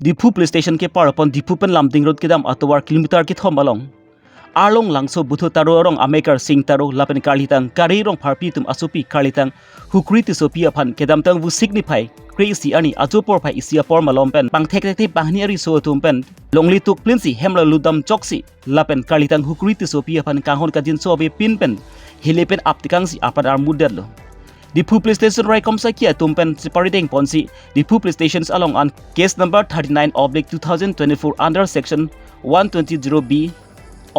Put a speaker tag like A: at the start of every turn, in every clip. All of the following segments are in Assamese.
A: Dipu police station ke par upon Dipu pen lamding road kedam atowar kilometer ke thom balong arlong langso buthu taro rong amekar sing taro lapen karlitang kari rong pharpi tum asupi karlitang Hukuri Tissopi aphan kedam tang bu signify crazy ani ajopor phai isia por malom pen pang thek thek bahni ari so tum pen longli tuk plinsi hemla ludam choksi lapen karlitang Hukuri Tissopi aphan kanghon kadin so be pin pen hilepen aptikang si apan ar mudel lo Dipu police station raikom saiki atum pen separating ponsi Dipu police stations along on case number 39/2024 under section 120B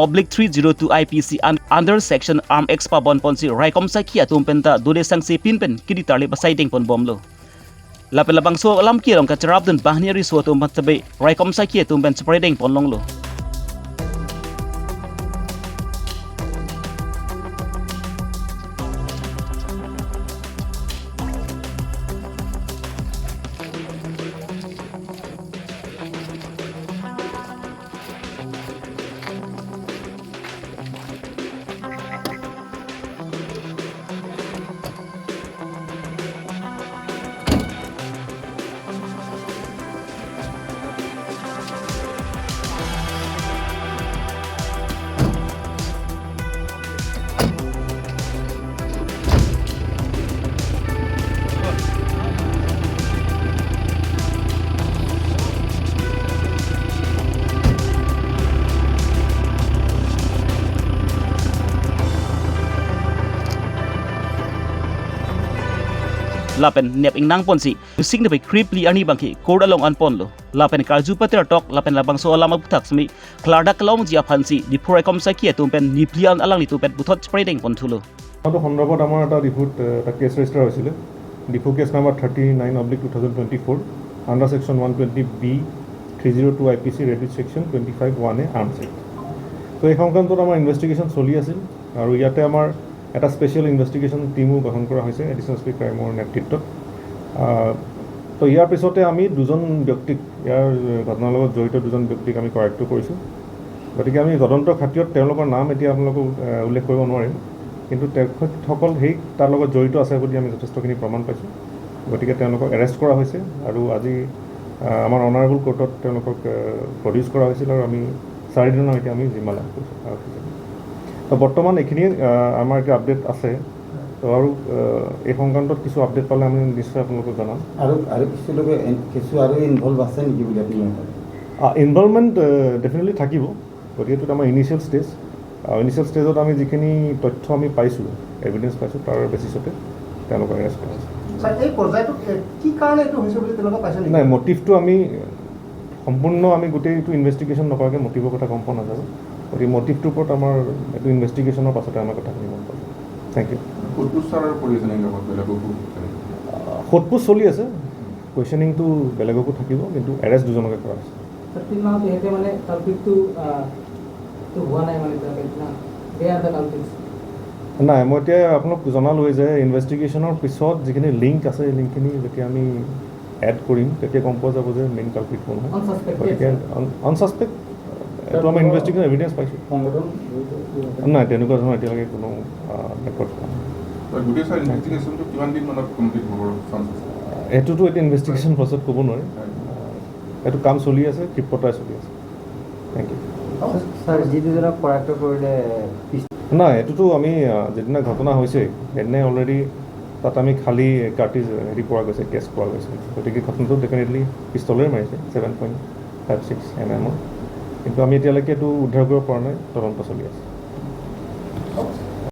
A: /302 IPC and under section arm expa bon ponsi raikom saiki atum penta dole sangse pin pen kidi tarle basaiting pon bomlo lapelabang so alamki rong ka charab den bahniari so atum matsabe raikom saiki atum pen separating pon longlo lapen nep ingnang ponsi using de creeply ani bangki koda long an ponlo lapen karju pater tok lapen labang so alama butak smi klarda klong jia phansi di raikom saiki atum pen niplian alang li tu pet buthot spreading pontulo
B: তো সন্দৰ্ভত আমাৰ এটা ৰিপোৰ্ট এটা কেছ ৰেজিষ্টাৰ হৈছিলে Diphu case number 39/2024 under section 120B 302 IPC read with section 25(1)A arms act তো এই সংক্ৰান্তত আমাৰ ইনভেষ্টিগেশ্যন চলি আছিল আৰু ইয়াতে আমাৰ এটা স্পেচিয়েল ইনভেষ্টিগেশ্যন টিমো গঠন কৰা হৈছে এডিশ্যনেল এছ পি ক্ৰাইমৰ নেতৃত্বত তো ইয়াৰ পিছতে আমি দুজন ব্যক্তিক ইয়াৰ ঘটনাৰ লগত জড়িত দুজন ব্যক্তিক আমি কৰায়ত্ব কৰিছোঁ গতিকে আমি তদন্তৰ খাতিৰত তেওঁলোকৰ নাম এতিয়া আপোনালোকক উল্লেখ কৰিব নোৱাৰিম কিন্তু তেখেতসকল সেই তাৰ লগত জড়িত আছে বুলি আমি যথেষ্টখিনি প্ৰমাণ পাইছোঁ গতিকে তেওঁলোকক এৰেষ্ট কৰা হৈছে আৰু আজি আমাৰ অনাৰেবল কোৰ্টত তেওঁলোকক প্ৰডিউচ কৰা হৈছিল আৰু আমি 4 দিনৰ এতিয়া আমি জিম্মা লাভ কৰিছোঁ তো বৰ্তমান এইখিনি আমাৰ এতিয়া আপডেট আছে তো আৰু এই সংক্ৰান্তত কিছু আপডেট পালে আমি নিশ্চয় আপোনালোকক জনাম
C: আৰু কিছু লোকে কিছু আৰু ইনভলভ আছে নেকি বুলি আপুনি
B: ইনভলভমেণ্ট ডেফিনেটলি থাকিব গতিকে এইটো আমাৰ ইনিচিয়েল ষ্টেজত আমি যিখিনি তথ্য আমি পাইছোঁ এভিডেঞ্চ পাইছোঁ তাৰ বেচিছতে তেওঁলোকক এৰেষ্ট কৰা হৈছে নাই মটিভটো আমি সম্পূৰ্ণ আমি গোটেইটো ইনভেষ্টিগেশ্যন নকৰাকৈ মটিভৰ কথা গম পোৱা নাযাব গতিকে মটিভটোৰ ওপৰত আমাৰ এইটো ইনভেষ্টিগেশ্যনৰ পাছতে আমাৰ কথাখিনি গম পাব থেংক ইউ সোধপোছ চলি আছে কুৱেশ্যনিংটো বেলেগকো থাকিব কিন্তু এৰেষ্ট দুজনকে কৰা হৈছে নাই মই এতিয়া আপোনাক জনালোঁৱেই যে ইনভেষ্টিগেশ্যনৰ পিছত যিখিনি লিংক আছে সেই লিংকখিনি যেতিয়া আমি এড কৰিম তেতিয়া গম পোৱা যাব যে মেইন কালপিট কোন হয় গতিকে আনচাছপেক্ট এইটো আমাৰ ইনভেষ্টিগেশ্যন এভিডেঞ্চ পাইছোঁ নাই তেনেকুৱা ধৰণৰ এতিয়ালৈকে কোনো ৰেকৰ্ড পোৱা নাই এইটোতো এতিয়া ইনভেষ্টিগেশ্যন প্ৰচেছত ক'ব নোৱাৰি এইটো কাম চলি আছে ক্ষিপ্ৰতাৰে চলি আছে থেংক ইউ নাই এইটোতো আমি যিদিনা ঘটনা হৈছে সেইদিনাই অলৰেডি তাত আমি খালী কাৰ্টিজ হেৰি পোৱা গৈছে কেছ পোৱা গৈছে গতিকে ঘটনাটো ডেফিনেটলি পিষ্টলেৰে মাৰিছে 7.56 mm কিন্তু আমি এতিয়ালৈকে এইটো উদ্ধাৰ কৰিব পৰা নাই তদন্ত চলি আছে